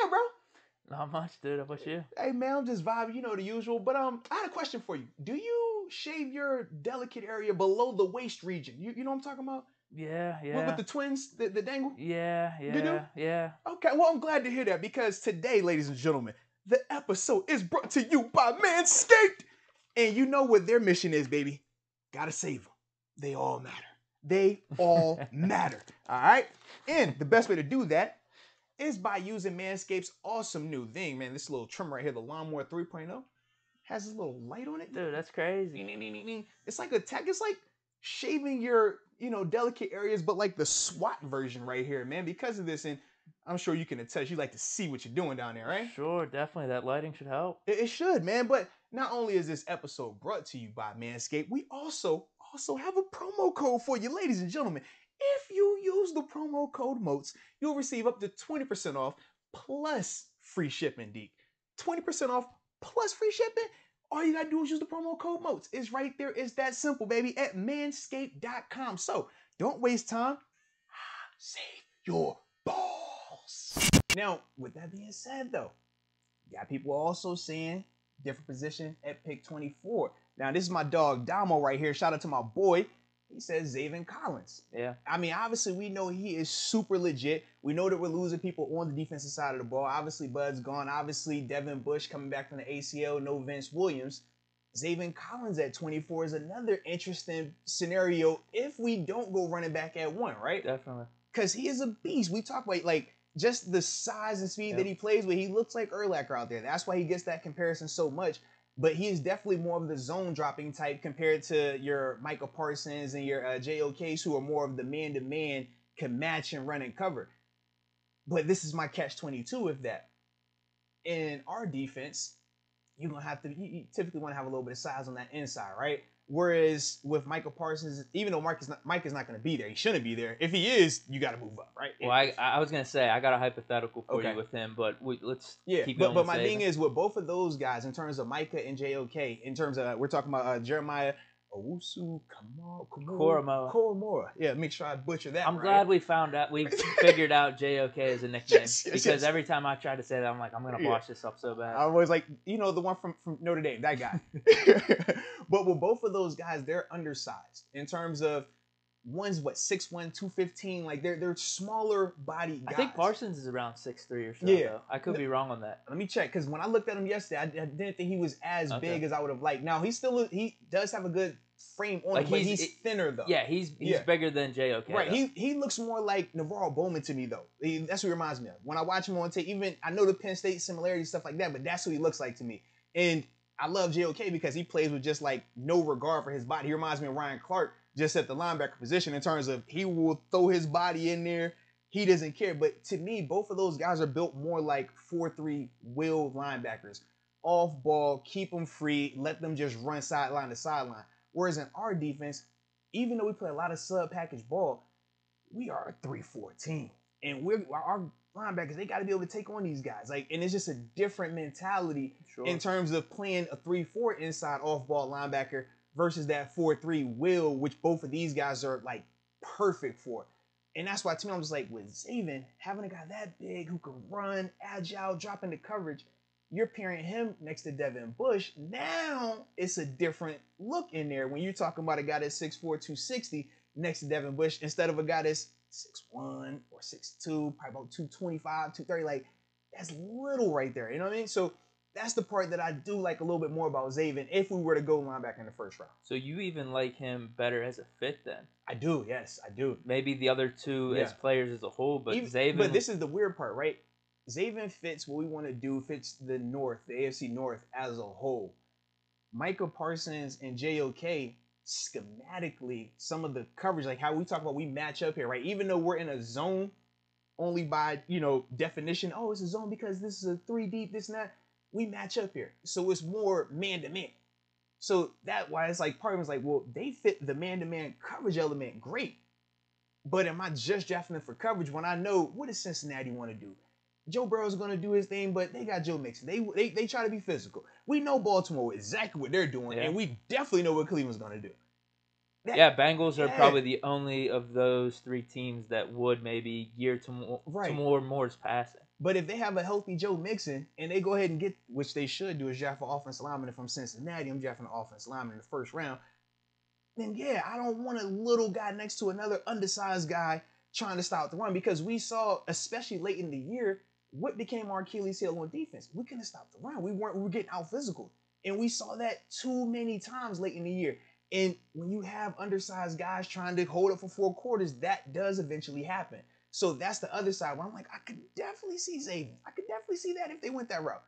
good, bro? Not much, dude. What's you? Hey man, I'm just vibing, you know the usual. But I had a question for you. Do you shave your delicate area below the waist region? You know what I'm talking about? Yeah, With yeah. the twins, the dangle? Yeah, You do? yeah, yeah. Okay, well I'm glad to hear that because today, ladies and gentlemen, the episode is brought to you by Manscaped. And you know what their mission is, baby. Gotta save them. They all matter. They all matter. All right? And the best way to do that is by using Manscaped's awesome new thing, man. This little trimmer right here, the Lawnmower 3.0, has this little light on it. Dude, that's crazy. It's like a tech. It's like shaving your, delicate areas, but like the SWAT version right here, man. Because of this, and I'm sure you can attest, you like to see what you're doing down there, right? Sure, definitely. That lighting should help. It should, man. But not only is this episode brought to you by Manscaped, we also have a promo code for you, ladies and gentlemen. If you use the promo code MOATS, you'll receive up to 20% off plus free shipping, Deke. 20% off plus free shipping? All you gotta do is use the promo code MOATS. It's right there. It's that simple, baby, at manscaped.com. So don't waste time. Save your balls. Now, with that being said, though, you got people also saying different position at pick 24. Now, this is my dog Damo right here. Shout out to my boy. He says Zaven Collins. Yeah. I mean, obviously, we know he is super legit. We know that we're losing people on the defensive side of the ball. Obviously, Bud's gone. Obviously, Devin Bush coming back from the ACL. No Vince Williams. Zaven Collins at 24 is another interesting scenario if we don't go running back at 1, right? Definitely. Because he is a beast. We talk about, like, just the size and speed that he plays with. He looks like Urlacher out there. That's why he gets that comparison so much. But he is definitely more of the zone dropping type compared to your Micah Parsons and your JOKs, who are more of the man-to-man, can match and run and cover. But this is my catch-22 with that. In our defense, you're going to have to, you typically want to have a little bit of size on that inside, right? Whereas with Micah Parsons, even though Mike is not going to be there, he shouldn't be there. If he is, you got to move up, right? Well, I was going to say, I got a hypothetical for you with him, but let's keep going. But my thing is, with both of those guys, in terms of Micah and JOK, in terms of, we're talking about Jeremiah Owusu Koromora. Yeah, make sure I butcher that. I'm glad we figured out JOK as a nickname. Because every time I try to say that, I'm like, I'm going to botch this up so bad. I was like, the one from Notre Dame, that guy. But with both of those guys, they're undersized in terms of one's 6'1", 215. Like they're smaller body guys. I think Parsons is around 6'3" or so. Yeah, though. I could be wrong on that. Let me check, because when I looked at him yesterday, I didn't think he was as big as I would have liked. Now he does have a good frame on him, but he's thinner though. Yeah, he's bigger than JOK. Right. He looks more like Navarro Bowman to me though. That's what he reminds me of. When I watch him on tape, even I know the Penn State similarities, stuff like that, but that's what he looks like to me. And I love JOK because he plays with just like no regard for his body. He reminds me of Ryan Clark just at the linebacker position in terms of he will throw his body in there. He doesn't care. But to me, both of those guys are built more like 4-3 will linebackers. Off ball, keep them free, let them just run sideline to sideline. Whereas in our defense, even though we play a lot of sub-package ball, we are a 3-4 team. And our linebackers, they got to be able to take on these guys. And it's just a different mentality in terms of playing a 3-4 inside off-ball linebacker versus that 4-3 will, which both of these guys are, like, perfect for. And that's why, to me, I'm just like, with Zaven, having a guy that big who can run, agile, drop into coverage, you're pairing him next to Devin Bush. Now it's a different look in there when you're talking about a guy that's 6'4", 260 next to Devin Bush instead of a guy that's 6'1" or 6'2", probably about 225, 230. Like, that's little right there. You know what I mean? So that's the part that I do like a little bit more about Zaven if we were to go linebacker in the first round. So you even like him better as a fit then? I do, yes, I do. Maybe the other two as players as a whole, but Zaven... But this is the weird part, right? Zaven fits what we want to do, fits the North, the AFC North as a whole. Micah Parsons and JOK, schematically, some of the coverage, like how we talk about we match up here, right? Even though we're in a zone, only by, definition, it's a zone because this is a 3 deep, this and that, we match up here. So it's more man-to-man. So that's why it's like, part of it's like, well, they fit the man-to-man coverage element great. But am I just drafting them for coverage when I know what does Cincinnati want to do? Joe Burrow's going to do his thing, but they got Joe Mixon. They try to be physical. We know Baltimore exactly what they're doing, and we definitely know what Cleveland's going to do. Bengals are probably the only of those three teams that would maybe gear to more Moore's passing. But if they have a healthy Joe Mixon and they go ahead and get, which they should do, is draft an offensive lineman from Cincinnati, I'm drafting an offensive lineman in the first round, then yeah, I don't want a little guy next to another undersized guy trying to stop the run, because we saw, especially late in the year, what became our Achilles heel on defense. We couldn't stop the run. We were getting out physical. And we saw that too many times late in the year. And when you have undersized guys trying to hold up for 4 quarters, that does eventually happen. So that's the other side where I'm like, I could definitely see Xavier. I could definitely see that if they went that route.